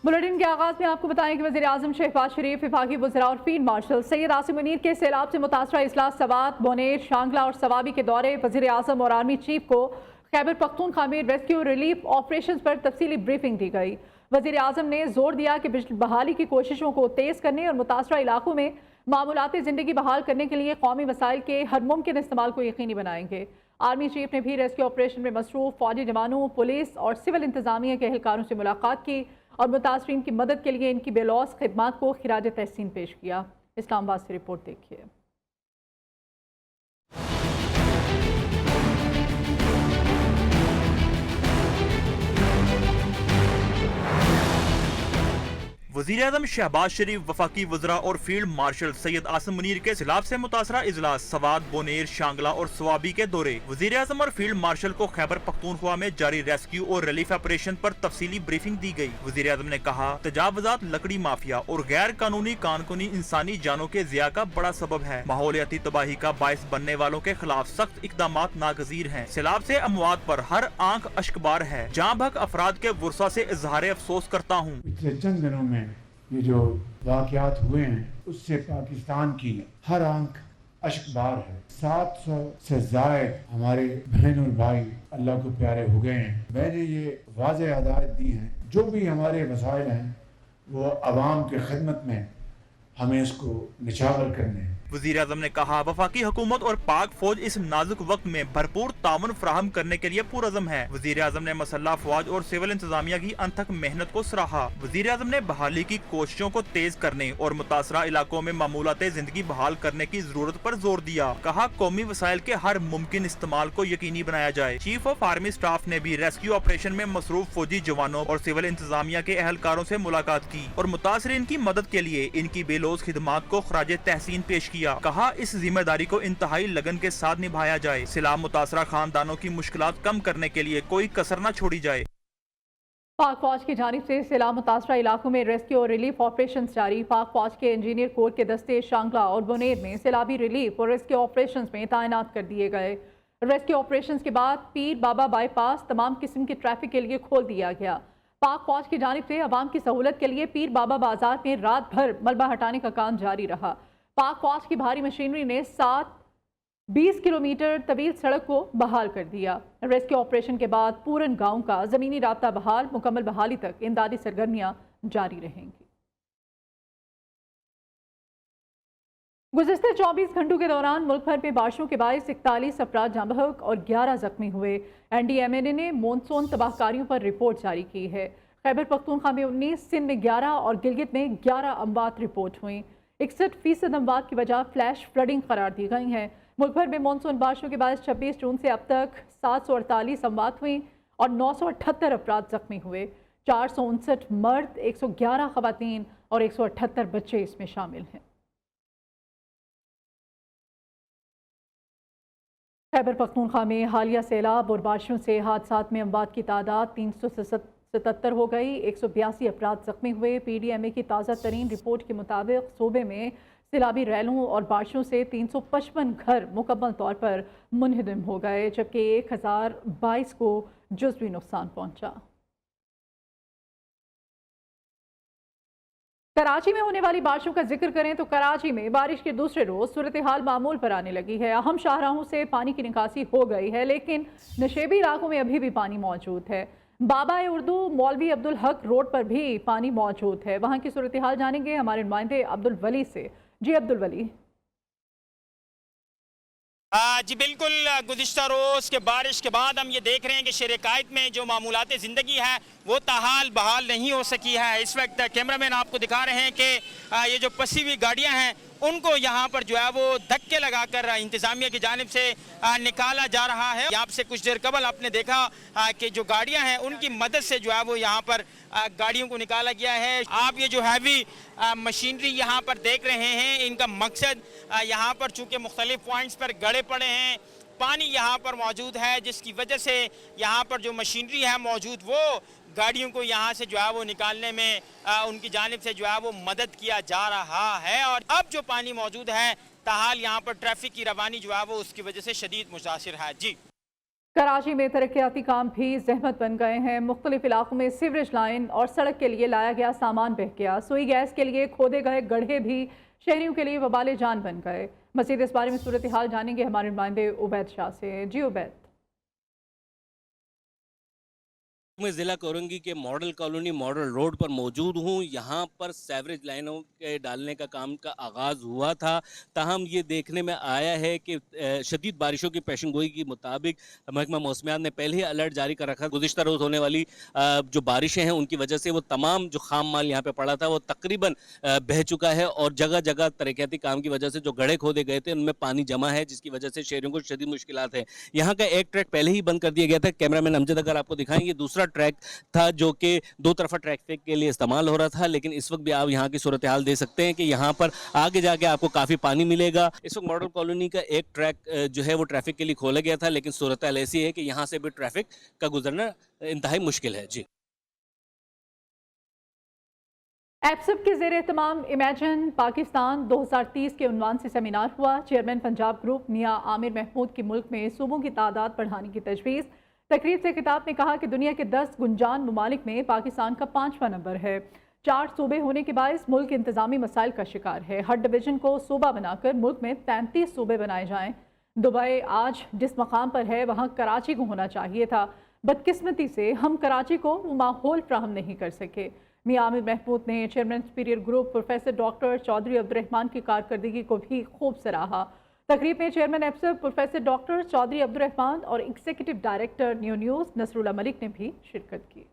Bulletin के आगाज में आपको बताएं कि वज़ीर-ए-आज़म शहबाज शरीफ, विभागीय वज़रा और फील्ड मार्शल सैयद आसिम मुनीर के सैलाब से मुतासरा इजला सवात, बोनेर, शांगला और सवाबी के दौरे वज़ीर-ए-आज़म और आर्मी चीफ को खैबर पख्तूनख्वा में रेस्क्यू रिलीफ ऑपरेशन पर तफसीली ब्रीफिंग दी गई। वज़ीर-ए-आज़म ने जोर दिया कि बिजली बहाली की कोशिशों को तेज करने और मुतासरा इलाकों में मामूलाती ज़िंदगी बहाल करने के लिए कौमी वसाइल के हर मुमकिन इस्तेमाल को यकीनी बनाएंगे। आर्मी चीफ ने भी रेस्क्यू ऑपरेशन में मसरूफ फौजी जवानों, पुलिस और सिविल इंतजामिया के एहलकारों से मुलाकात की और मुतासरीन की मदद के लिए इनकी बेलौस खिदमात को खिराज तहसीन पेश किया। इस्लामाबाद से रिपोर्ट देखिए। वज़ीर-ए-आज़म शहबाज शरीफ, वफाकी वज़रा और फील्ड मार्शल सैयद आसिम मुनीर के सैलाब से मुतासरा इजलास सवात, बोनेर, शांगला और सवाबी के दौरे। वज़ीर-ए-आज़म और फील्ड मार्शल को खैबर पख्तूनख्वा में जारी रेस्क्यू और रिलीफ ऑपरेशन पर तफसीली ब्रीफिंग दी गई। वज़ीर-ए-आज़म ने कहा, तजावुज़ात लकड़ी माफिया और गैर कानूनी कानूनी इंसानी जानों के ज़िया का बड़ा सबब है। माहौलियाती तबाही का बायस बनने वालों के खिलाफ सख्त इकदाम नागजीर हैं। सैलाब से अमवात पर हर आंख अश्कबार है। जाँ भक अफराद के वुरसा से इजहार अफसोस करता हूँ। पिछले चंद दिनों में ये जो वाक़यात हुए हैं उससे पाकिस्तान की हर आंख अश्कबार है। 700 से ज़ायद हमारे बहन और भाई अल्लाह को प्यारे हो गए हैं। मैंने ये वाज़ेह हदायत दी है, जो भी हमारे वसाइल हैं वो अवाम के खिदमत में हमें इसको निछावर करने हैं। वज़ीर-ए-आज़म ने कहा, वफाकी हुकूमत और पाक फौज इस नाजुक वक्त में भरपूर ताउन फराहम करने के लिए पुरअज़म है। वज़ीर-ए-आज़म ने मसल्ह फौज और सिविल इंतजामिया की अनथक मेहनत को सराहा। वज़ीर-ए-आज़म ने बहाली की कोशिशों को तेज करने और मुतासरा इलाकों में मामूलाते जिंदगी बहाल करने की जरूरत पर जोर दिया। कहा, कौमी वसाइल के हर मुमकिन इस्तेमाल को यकीनी बनाया जाए। चीफ ऑफ आर्मी स्टाफ ने भी रेस्क्यू ऑपरेशन में मसरूफ फौजी जवानों और सिविल इंतजामिया के एहलकारों से मुलाकात की और मुतासरीन की मदद के लिए इनकी बेलोज खिदमात को खराज तहसीन पेश किया। कहा, इस जिम्मेदारी को इंतहाई लगन के साथ निभाया जाए। सैलाब मुतासरा खानदानों की मुश्किलात कम करने के लिए कोई कसर न छोड़ी जाए। पाक फौज की जानिब से सैलाब मुतासरा इलाकों में रेस्क्यू और रिलीफ ऑपरेशन जारी। पाक फौज के इंजीनियर कोर के दस्ते शांगला और बोनेर में सैलाबी रिलीफ और रेस्क्यू ऑपरेशन में तैनात कर दिए गए। रेस्क्यू ऑपरेशन के बाद पीर बाबा बाईपास तमाम किस्म की ट्रैफिक के लिए खोल दिया गया। पाक फौज की जानिब से अवाम की सहूलत के लिए पीर बाबा बाजार में रात भर मलबा हटाने का काम जारी रहा। पाक फौज की भारी मशीनरी ने 20 किलोमीटर तवील सड़क को बहाल कर दिया। रेस्क्यू ऑपरेशन के बाद पूरन गांव का जमीनी राब्ता बहाल, मुकम्मल बहाली तक इमदादी सरगर्मियां जारी रहेंगी। गुज़िश्ता 24 घंटों के दौरान मुल्क भर में बारिशों के बायस 41 अफराद जाँ बहक और 11 जख्मी हुए। NDMA ने मानसून तबाहकारियों पर रिपोर्ट जारी की है। खैबर पख्तूनख्वा में 19, सिंध में 11 और गिलगित में 11 अमवात रिपोर्ट हुई। 61% अमवात की वजह फ्लैश फ्लडिंग करार दी गई है। मुल्क भर में मानसून बारिशों के बाद 26 जून से अब तक 748 अमवात हुई और 978 अफराद जख्मी हुए। 459 मर्द, 111 खवातीन और 178 बच्चे इसमें शामिल हैं। खैबर पख्तूनख्वा में हालिया सैलाब और बारिशों से हादसात में अमवात की तादाद 377 हो गई। 182 अफराद जख्मी हुए। PDMA की ताज़ा तरीन रिपोर्ट के मुताबिक सूबे में सैलाबी रैलों और बारिशों से 355 घर मुकम्मल तौर पर मुनहदम हो गए, जबकि 1022 को जुज़वी नुकसान पहुंचा। कराची में होने वाली बारिशों का जिक्र करें तो कराची में बारिश के दूसरे रोज सूरत हाल मामूल पर आने लगी है। अहम शाहराहों से पानी की निकासी हो गई है, लेकिन नशेबी इलाकों में अभी भी पानी मौजूद है। बाबा उर्दू मौलवी अब्दुल हक रोड पर भी पानी मौजूद है। वहां की सूरत हाल जानेंगे हमारे नुमाइंदे अब्दुल वली से। जी अब्दुल वली। जी बिल्कुल, गुज़िश्ता रोज़ के बारिश के बाद हम ये देख रहे हैं कि शेर कायद में जो मामूलात ज़िंदगी है वो ताहाल बहाल नहीं हो सकी है। इस वक्त कैमरामैन आपको दिखा रहे हैं कि ये जो फंसी हुई गाड़ियाँ हैं उनको यहाँ पर जो है वो धक्के लगाकर इंतज़ामिया की जानिब से निकाला जा रहा है। यहाँ से कुछ देर कबल आपने देखा कि जो गाड़ियाँ हैं उनकी मदद से जो है वो यहाँ पर गाड़ियों को निकाला गया है। आप ये जो हैवी मशीनरी यहाँ पर देख रहे हैं, इनका मकसद यहाँ पर चूँकि मुख्तलिफ पॉइंट्स पर गड़े पड़े हैं, पानी यहाँ पर मौजूद है, जिसकी वजह से यहाँ पर जो मशीनरी है मौजूद वो गाड़ियों को यहाँ से जो है वो निकालने में उनकी जानिब से जो है वो मदद किया जा रहा है। और अब जो पानी मौजूद है ताहाल यहाँ पर ट्रैफिक की रवानी जो है वो उसकी वजह से शदीद मुतासिर है। जी। कराची में तरक्याती काम भी जहमत बन गए हैं। मुख्तलिफ इलाकों में सीवरेज लाइन और सड़क के लिए लाया गया सामान बह गया। सुई गैस के लिए खोदे गए गड्ढे भी शहरियों के लिए वबाले जान बन गए। मज़ीद इस बारे में सूरत हाल जानेंगे हमारे नुमाइंदे उबैद शाह से। जी उबैद। मैं ज़िला कोरंगी के मॉडल कॉलोनी मॉडल रोड पर मौजूद हूँ। यहाँ पर सेवरेज लाइनों के डालने का काम का आगाज़ हुआ था, ताहम ये देखने में आया है कि शदीद बारिशों की पेशेंगोई के मुताबिक महकमा मौसमियात ने पहले ही अलर्ट जारी कर रखा। गुज़िश्ता रोज़ होने वाली जो बारिशें हैं उनकी वजह से वो तमाम जो खाम माल यहाँ पे पड़ा था वो तकरीबन बह चुका है और जगह जगह तरक्याती काम की वजह से जो गड्ढे खोदे गए थे उनमें पानी जमा है, जिसकी वजह से शहरियों को शदीद मुश्किलात है। यहाँ का एक ट्रैक पहले ही बंद कर दिया गया था। कैमरामैन अमजद अगर आपको दिखाएंगे, दूसरा ट्रैक था जो कि दो तरफा ट्रैफिक के लिए इस्तेमाल हो रहा था, लेकिन इस वक्त भी आप यहाँ की सूरत हाल देख सकते हैं कि यहाँ पर आगे जाके आपको काफ़ी पानी मिलेगा। इस वक्त मॉडल कॉलोनी का एक ट्रैक जो है वो ट्रैफिक के लिए खोला गया था, लेकिन सूरत हाल ऐसी है कि यहाँ से भी ट्रैफिक का गुजरना इंतहाई मुश्किल है। जी, एप्सप के ज़ेर एहतमाम इमेजिन पाकिस्तान 2030 के उन्वान से सेमिनार हुआ। चेयरमैन पंजाब ग्रुप मियाँ आमिर महमूद की मुल्क में सूबों की तादाद बढ़ाने की तजवीज़। तकरीब से खिताब में कहा कि दुनिया के 10 गुंजान ममालिक में पाकिस्तान का 5वां नंबर है। 4 सूबे होने के बायस मुल्क इंतजामी मसाइल का शिकार है। हर डिवीजन को सूबा बनाकर मुल्क में 33 सूबे बनाए जाएं। दुबई आज जिस मकाम पर है वहाँ कराची को होना चाहिए था। बदकिस्मती से हम कराची को वो माहौल फ्राहम नहीं कर सके। मियाँ आमिर महमूद ने chairman Superior Group professor doctor Chaudhry Abdurrahman की कारकर्दगी को भी खूब सराहा। तकरीब में chairman APSUP professor doctor Chaudhry Abdurrahman और executive director new news Nasrullah Malik ने भी शिरकत की।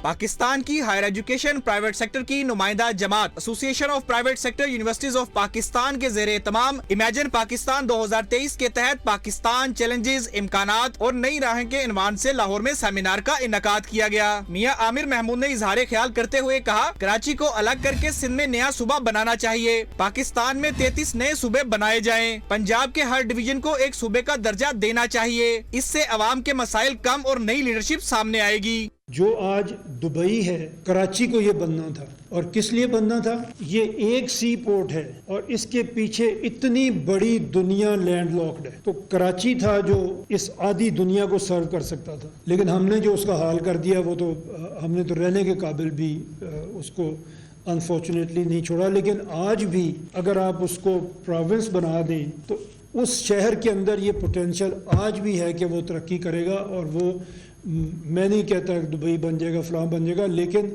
पाकिस्तान की हायर एजुकेशन प्राइवेट सेक्टर की नुमाइंदा जमात association of private sector universities of Pakistan के ज़ेरे एहतमाम इमेजिन पाकिस्तान 2023 के तहत पाकिस्तान चैलेंजेस, इम्कानात और नई राहें के इनवान से लाहौर में सेमिनार का इनकाद किया गया। मियाँ आमिर महमूद ने इजहार ख्याल करते हुए कहा, कराची को अलग करके सिंध में नया सूबा बनाना चाहिए। पाकिस्तान में 33 नए सूबे बनाए जाएं। पंजाब के हर डिवीजन को एक सूबे का दर्जा देना चाहिए। इससे अवाम के मसाइल कम और नई लीडरशिप सामने आएगी। जो आज दुबई है, कराची को ये बनना था। और किस लिए बनना था? ये एक सी पोर्ट है और इसके पीछे इतनी बड़ी दुनिया लैंडलॉक्ड है। तो कराची था जो इस आधी दुनिया को सर्व कर सकता था, लेकिन हमने जो उसका हाल कर दिया वो तो हमने तो रहने के काबिल भी उसको अनफॉर्चुनेटली नहीं छोड़ा। लेकिन आज भी अगर आप उसको प्रोविंस बना दें तो उस शहर के अंदर ये पोटेंशियल आज भी है कि वो तरक्की करेगा। और वो मैं नहीं कहता दुबई बन जाएगा, फलां बन जाएगा, लेकिन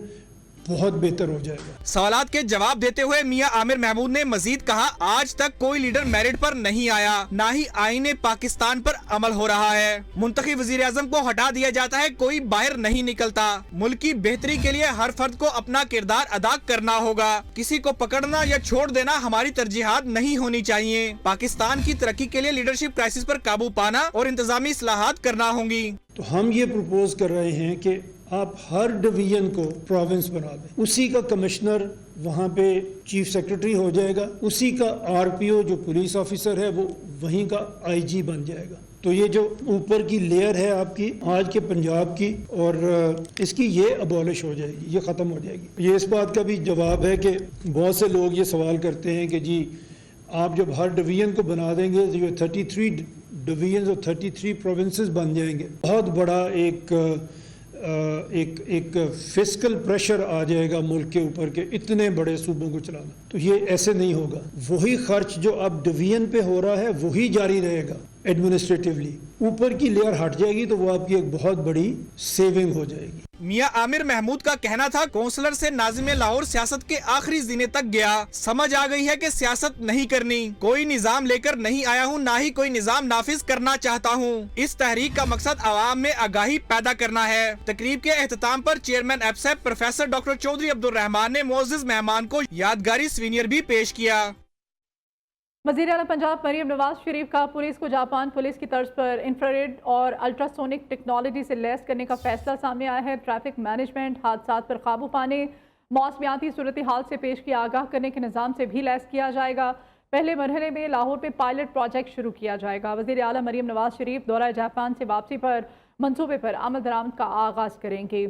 बहुत बेहतर हो जाएगा। सवालात के जवाब देते हुए मियाँ आमिर महमूद ने मजीद कहा, आज तक कोई लीडर मेरिट पर नहीं आया, ना ही आईने पाकिस्तान पर अमल हो रहा है। मुंतखब वजीर आजम को हटा दिया जाता है, कोई बाहर नहीं निकलता। मुल्क की बेहतरी के लिए हर फर्द को अपना किरदार अदा करना होगा। किसी को पकड़ना या छोड़ देना हमारी तरजीहात नहीं होनी चाहिए। पाकिस्तान की तरक्की के लिए लीडरशिप क्राइसिस पर काबू पाना और इंतजामी इस्लाहात करना होंगी। तो हम ये प्रपोज कर रहे हैं कि आप हर डिवीजन को प्रोविंस बना दें। उसी का कमिश्नर वहाँ पे चीफ सेक्रेटरी हो जाएगा, उसी का आरपीओ जो पुलिस ऑफिसर है वो वहीं का आईजी बन जाएगा। तो ये जो ऊपर की लेयर है आपकी आज के पंजाब की, और इसकी ये अबॉलिश हो जाएगी, ये ख़त्म हो जाएगी। ये इस बात का भी जवाब है कि बहुत से लोग ये सवाल करते हैं कि जी आप जब हर डिवीजन को बना देंगे तो ये 33 डिवीजन और 33 प्रोविंसेस बन जाएंगे। बहुत बड़ा एक फिस्कल प्रेशर आ जाएगा मुल्क के ऊपर के इतने बड़े सूबों को चलाना। तो ये ऐसे नहीं होगा। वही खर्च जो अब डिवीजन पे हो रहा है वही जारी रहेगा एडमिनिस्ट्रेटिवली। ऊपर की लेयर हट जाएगी तो वो आपकी एक बहुत बड़ी सेविंग हो जाएगी। मियाँ आमिर महमूद का कहना था, कौंसलर से नाज़िम लाहौर सियासत के आखिरी जीने तक गया। समझ आ गई है कि सियासत नहीं करनी। कोई निजाम लेकर नहीं आया हूँ, ना ही कोई निजाम नाफिज करना चाहता हूँ। इस तहरीक का मकसद आवाम में आगाही पैदा करना है। तकरीब के एहतताम पर chairman APSUP professor doctor Chaudhry Abdurrahman ने मोअज़्ज़िज़ मेहमान को यादगारी सीनियर भी पेश किया। वज़ीर आला पंजाब मरीम नवाज शरीफ का पुलिस को जापान पुलिस की तर्ज पर इंफ्रारेड और अल्ट्रासोनिक टेक्नोलॉजी से लैस करने का फैसला सामने आया है। ट्रैफिक मैनेजमेंट, हादसात पर काबू पाने, मौसमियाती सूरत हाल से पेश की आगाह करने के निज़ाम से भी लैस किया जाएगा। पहले मरहले में लाहौर में पायलट प्रोजेक्ट शुरू किया जाएगा। वज़ीर आला मरीम नवाज शरीफ दौरा जापान से वापसी पर मंसूबे पर अमल दरामद का आगाज़ करेंगे।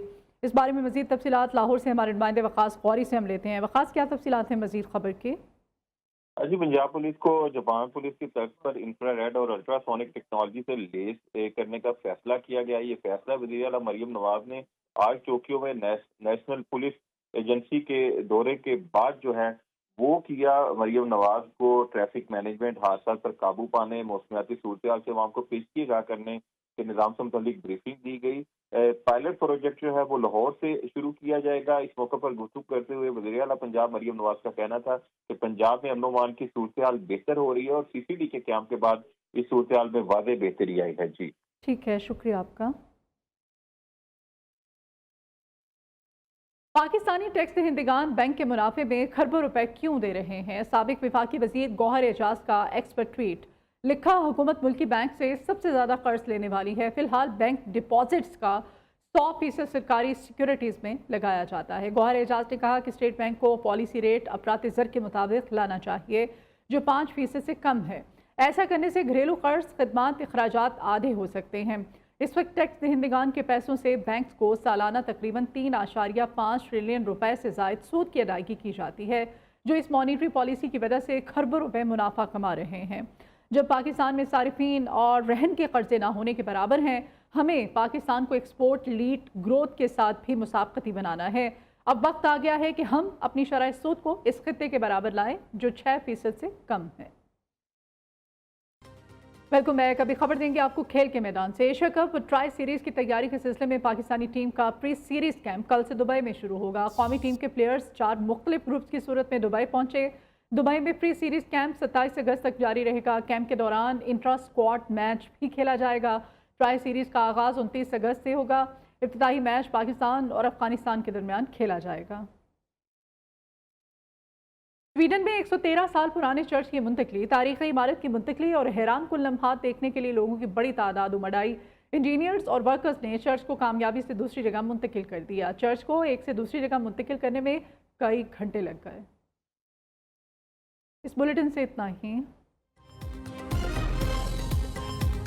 इस बारे में मजीद तफसीलात लाहौर से हमारे नुमाइंदे वकास गौरी से हम लेते हैं। वकास, क्या तफसीलात हैं मजीद खबर के? जी, पंजाब पुलिस को जापान पुलिस की तर्ज पर इंफ्रारेड और अल्ट्रासोनिक टेक्नोलॉजी से लेस करने का फैसला किया गया। ये फैसला वज़ीर आला मरियम नवाज ने आज टोक्यो में नेशनल पुलिस एजेंसी के दौरे के बाद जो है वो किया। मरियम नवाज को ट्रैफिक मैनेजमेंट, हादसा पर काबू पाने, मौसमियाती सूरत हाल से अवाम को पेशगी आगाह करने के निज़ाम से मुतालिक ब्रीफिंग दी गई। पायलट प्रोजेक्ट जो है वो लाहौर से शुरू किया जाएगा। इस मौके पर गुफ्तगू करते हुए वज़ीर आला पंजाब मरियम नवाज का कहना था कि पंजाब में अमन अमान की सूरत हाल बेहतर हो रही है और CCD के क़याम के बाद इस सूरत हाल में वाज़ेह बेहतरी आई है। जी ठीक है, शुक्रिया आपका। पाकिस्तानी टैक्स दहिंदगान बैंक के मुनाफे में खरबों रुपए क्यों दे रहे हैं? साबिक विफाकी वजीर गौहर एजाज का एक्सपर्ट ट्वीट। लिखा, हुकूमत मुल्की बैंक से सबसे ज़्यादा कर्ज लेने वाली है। फिलहाल बैंक डिपॉजिट्स का 100% सरकारी सिक्योरिटीज़ में लगाया जाता है। गौहर एजाज ने कहा कि स्टेट बैंक को पॉलिसी रेट अपरात ज़र के मुताबिक लाना चाहिए जो 5% से कम है। ऐसा करने से घरेलू कर्ज, खदमात, अखराजात आधे हो सकते हैं। इस वक्त टैक्स दहिंदगान के पैसों से बैंक्स को सालाना तकरीबन 3.5 ट्रिलियन रुपए से ज़ायद सूद की अदायगी की जाती है, जो इस मॉनिटरी पॉलिसी की वजह से खरबों रुपए मुनाफा कमा रहे हैं। जब पाकिस्तान में सारिफीन और रहन के कर्जे ना होने के बराबर हैं, हमें पाकिस्तान को एक्सपोर्ट लीड ग्रोथ के साथ भी मुसाबकती बनाना है। अब वक्त आ गया है कि हम अपनी शरह सूद को इस खित्ते के बराबर लाएं जो 6% से कम है। Welcome back. अभी खबर देंगे आपको खेल के मैदान से। एशिया कप ट्राई सीरीज की तैयारी के सिलसिले में पाकिस्तानी टीम का प्री सीरीज कैंप कल से दुबई में शुरू होगा। कौमी टीम के प्लेयर्स 4 मुख्तलिफ ग्रुप्स की सूरत में दुबई पहुंचे। दुबई में प्री सीरीज कैंप 27 अगस्त तक जारी रहेगा। कैंप के दौरान इंट्रा स्क्वाड मैच भी खेला जाएगा। ट्राई सीरीज का आगाज़ 29 अगस्त से होगा। इब्तिदाई मैच पाकिस्तान और अफगानिस्तान के दरमियान खेला जाएगा। स्वीडन में 113 साल पुराने चर्च की मुंतकली, तारीखी इमारत की मुंतकली और हैरान कुन लम्हात देखने के लिए लोगों की बड़ी तादाद उमड़ आई। इंजीनियर्स और वर्कर्स ने चर्च को कामयाबी से दूसरी जगह मुंतकिल कर दिया। चर्च को एक से दूसरी जगह मुंतकिल करने में कई घंटे लग गए। इस बुलेटिन से इतना ही।